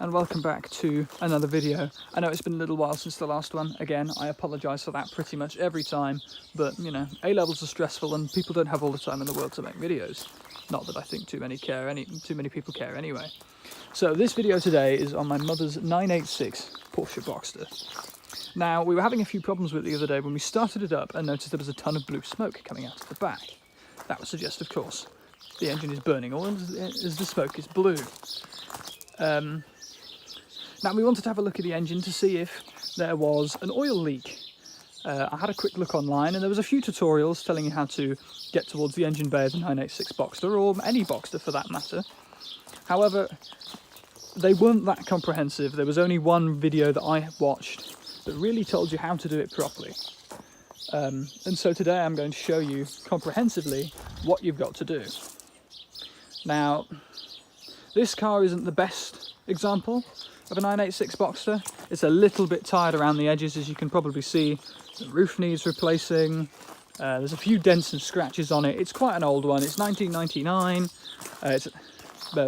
and welcome back to another video. I know it's been a little while since the last one. Again, I apologise for that pretty much every time, but you know, A-levels are stressful and people don't have all the time in the world to make videos. Not that I think too many people care anyway. So this video today is on my mother's 986 Porsche Boxster. Now, we were having a few problems with it the other day when we started it up and noticed there was a ton of blue smoke coming out of the back. That would suggest, of course, the engine is burning or as the smoke is blue. Now we wanted to have a look at the engine to see if there was an oil leak. I had a quick look online and there was a few tutorials telling you how to get towards the engine bay of the 986 Boxster, or any Boxster for that matter. However, they weren't that comprehensive. There was only one video that I watched that really told you how to do it properly. And so today I'm going to show you comprehensively what you've got to do. Now, this car isn't the best example of a 986 Boxster. It's a little bit tired around the edges, as you can probably see. The roof needs replacing. There's a few dents and scratches on it. It's quite an old one. It's 1999. It's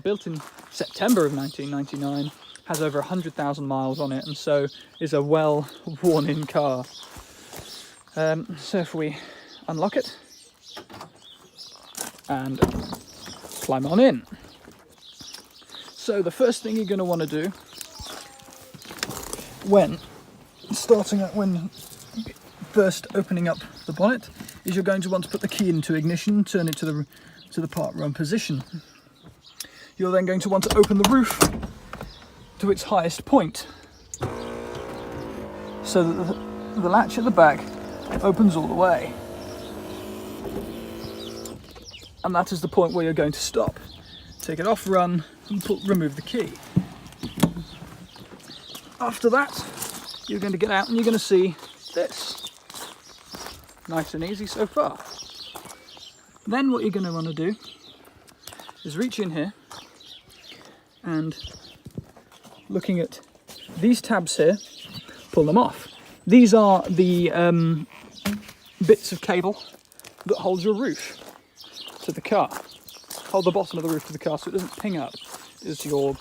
built in September of 1999. Has over 100,000 miles on it, and so is a well worn-in car. So if we unlock it and climb on in. So the first thing you're going to want to do when first opening up the bonnet is you're going to want to put the key into ignition, turn it to the park run position. You're then going to want to open the roof to its highest point so that the latch at the back opens all the way, and that is the point where you're going to stop. Take it off run and remove the key. After that, you're going to get out and you're going to see this. Nice and easy so far. Then what you're going to want to do is reach in here and, looking at these tabs here, pull them off. These are the bits of cable that hold your roof to the car. Hold the bottom of the roof to the car so it doesn't ping up as you're,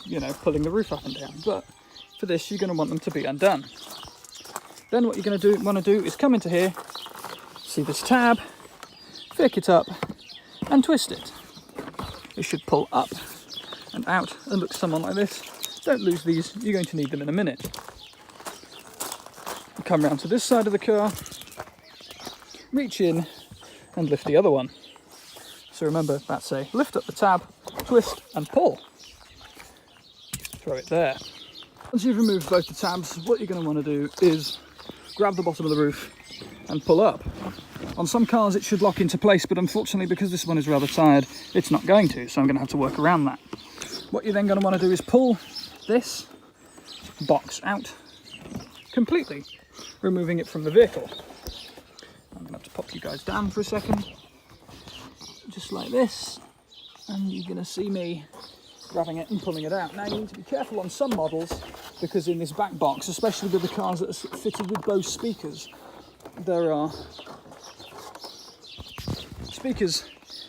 pulling the roof up and down. But for this, you're going to want them to be undone. Then what you're going to want to do is come into here, see this tab, pick it up and twist it. It should pull up and out and look somewhat like this. Don't lose these, you're going to need them in a minute. Come round to this side of the car, reach in and lift the other one. So remember, that's a lift up the tab, twist and pull. Throw it there. Once you've removed both the tabs, what you're going to want to do is grab the bottom of the roof and pull up. On some cars it should lock into place, but unfortunately because this one is rather tired, it's not going to, so I'm going to have to work around that. What you're then going to want to do is pull this box out completely, removing it from the vehicle. I'm going to have to pop you guys down for a second, just like this, and you're going to see me grabbing it and pulling it out. Now you need to be careful on some models, because in this back box, especially with the cars that are fitted with Bose speakers, there are speakers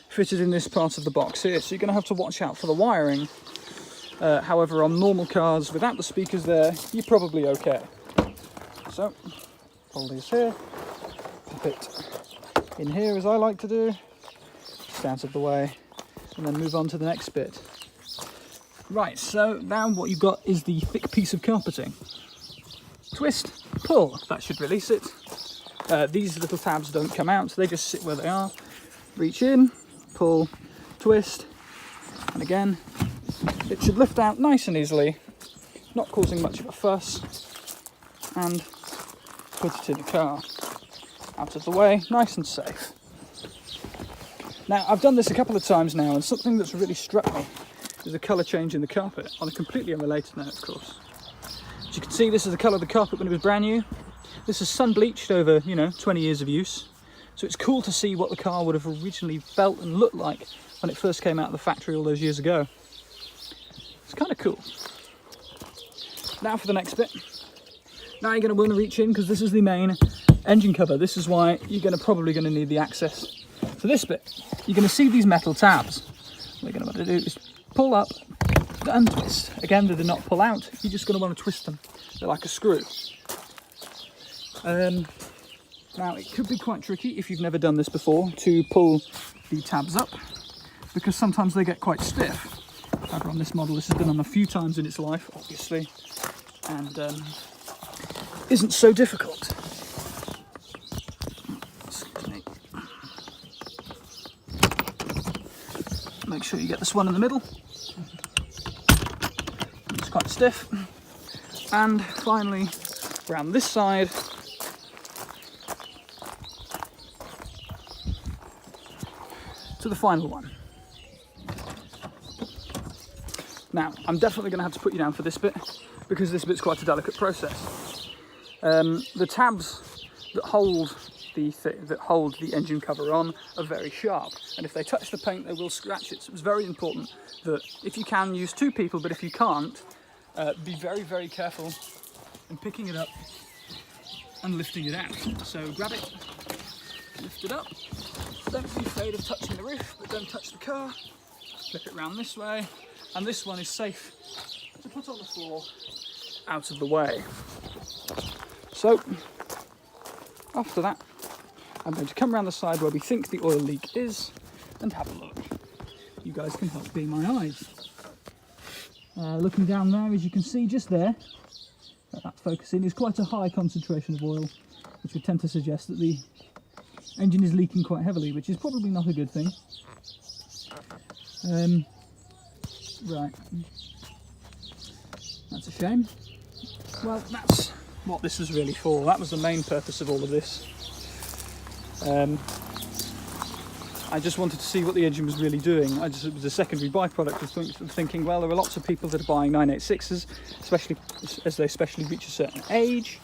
fitted in this part of the box here, so you're going to have to watch out for the wiring. However, on normal cars without the speakers there, you're probably okay. So, pull these here, pop it in here as I like to do, just out of the way, and then move on to the next bit. Right, so now what you've got is the thick piece of carpeting. Twist, pull, that should release it. These little tabs don't come out, so they just sit where they are. Reach in, pull, twist, and again, it should lift out nice and easily, not causing much of a fuss, and put it in the car. Out of the way, nice and safe. Now, I've done this a couple of times now, and something that's really struck me is the colour change in the carpet, on a completely unrelated note, of course. As you can see, this is the colour of the carpet when it was brand new. This is sun bleached over, 20 years of use. So it's cool to see what the car would have originally felt and looked like when it first came out of the factory all those years ago. It's kind of cool. Now for the next bit. Now you're going to want to reach in, because this is the main engine cover. This is why you're probably going to need the access to this bit. You're going to see these metal tabs. What you're going to want to do is pull up The untwist, again, they do not pull out, you're just going to want to twist them. They're like a screw. Now, it could be quite tricky if you've never done this before to pull the tabs up, because sometimes they get quite stiff. However, on this model, this has been on a few times in its life, obviously, and isn't so difficult. Excuse me. Make sure you get this one in the middle. It's quite stiff. And finally, around this side, to the final one. Now, I'm definitely going to have to put you down for this bit, because this bit's quite a delicate process. The tabs that hold the engine cover on are very sharp, and if they touch the paint, they will scratch it. So it's very important that if you can, use two people, but if you can't, be very, very careful in picking it up and lifting it out. So grab it, lift it up. Don't be afraid of touching the roof, but don't touch the car. Flip it round this way, and this one is safe to put on the floor out of the way. So, after that, I'm going to come around the side where we think the oil leak is and have a look. You guys can help be my eyes. Looking down there, as you can see just there, that focusing is quite a high concentration of oil, which would tend to suggest that the engine is leaking quite heavily, which is probably not a good thing. Right, that's a shame. Well, that's what this was really for. That was the main purpose of all of this. I just wanted to see what the engine was really doing. It was a secondary byproduct of thinking, well, there are lots of people that are buying 986s, especially as they reach a certain age.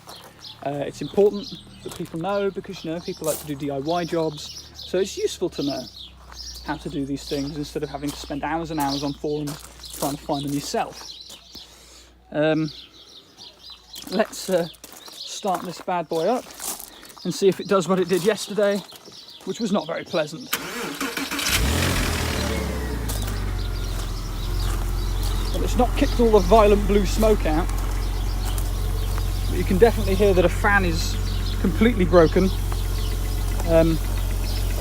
It's important that people know, because people like to do DIY jobs, so it's useful to know how to do these things instead of having to spend hours and hours on forums trying to find them yourself. Let's start this bad boy up and see if it does what it did yesterday, which was not very pleasant. Well, it's not kicked all the violent blue smoke out, but you can definitely hear that a fan is completely broken. I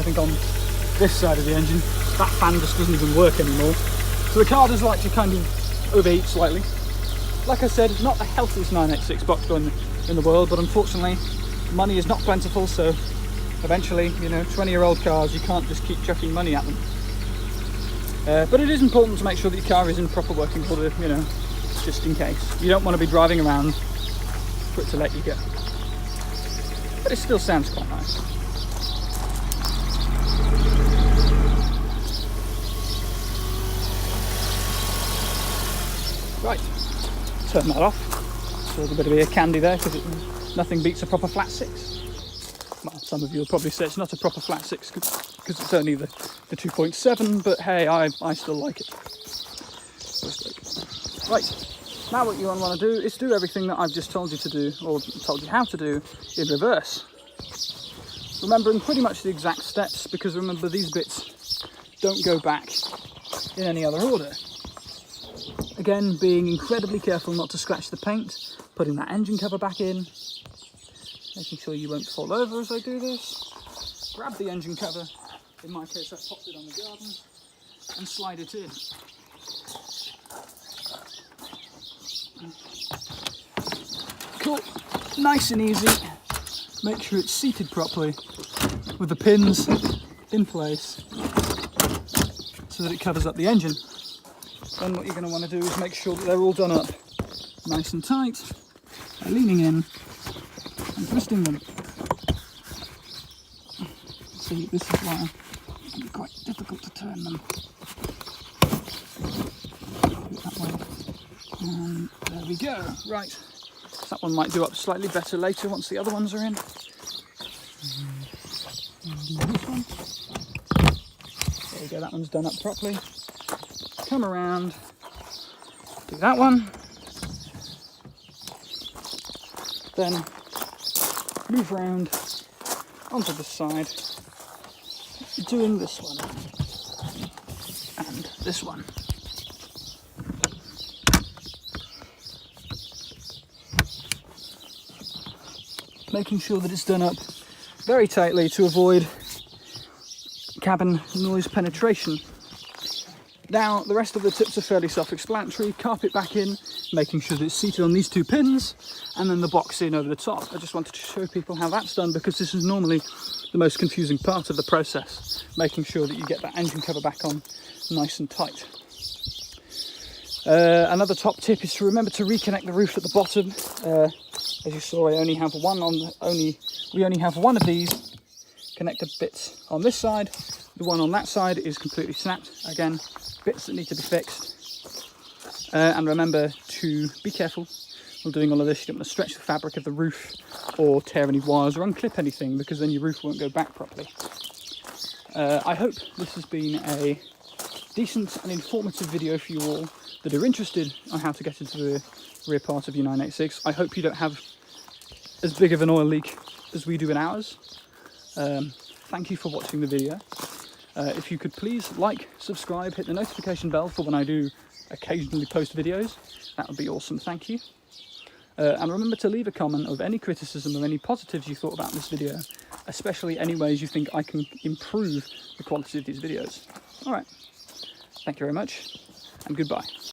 think on this side of the engine, that fan just doesn't even work anymore. So the car does like to kind of overheat slightly. Like I said, not the healthiest 986 Boxster in the world, but unfortunately money is not plentiful, so eventually, 20-year-old cars, you can't just keep chucking money at them. But it is important to make sure that your car is in proper working order, just in case. You don't want to be driving around for it to let you go. But it still sounds quite nice. Right, turn that off. A little bit of ear candy there, because nothing beats a proper flat 6. Well, some of you will probably say it's not a proper flat 6 because it's only the 2.7, but hey, I still like it. Right, now what you want to do is do everything that I've just told you to do, or told you how to do, in reverse. Remembering pretty much the exact steps, because remember, these bits don't go back in any other order. Again, being incredibly careful not to scratch the paint, putting that engine cover back in, making sure you won't fall over as I do this. Grab the engine cover, in my case I popped it on the garden, and slide it in. Cool, nice and easy. Make sure it's seated properly with the pins in place so that it covers up the engine. Then what you're going to want to do is make sure that they're all done up nice and tight, leaning in and twisting them. See, this is why it can be quite difficult to turn them. That way. And there we go. Right, that one might do up slightly better later once the other ones are in. And do this one. There we go, that one's done up properly. Come around, do that one, then move round onto the side, doing this one and this one. making sure that it's done up very tightly to avoid cabin noise penetration. Now, the rest of the tips are fairly self-explanatory. Carpet back in, making sure that it's seated on these 2 pins, and then the box in over the top. I just wanted to show people how that's done because this is normally the most confusing part of the process, making sure that you get that engine cover back on nice and tight. Another top tip is to remember to reconnect the roof at the bottom. As you saw, we only have one of these connector bits on this side. The one on that side is completely snapped. Again, bits that need to be fixed. And remember to be careful while doing all of this. You don't want to stretch the fabric of the roof or tear any wires or unclip anything, because then your roof won't go back properly. I hope this has been a decent and informative video for you all that are interested on how to get into the rear part of your 986. I hope you don't have as big of an oil leak as we do in ours. Thank you for watching the video. If you could please like, subscribe, hit the notification bell for when I do occasionally post videos, that would be awesome, thank you. And remember to leave a comment of any criticism or any positives you thought about this video, especially any ways you think I can improve the quality of these videos. Alright, thank you very much, and goodbye.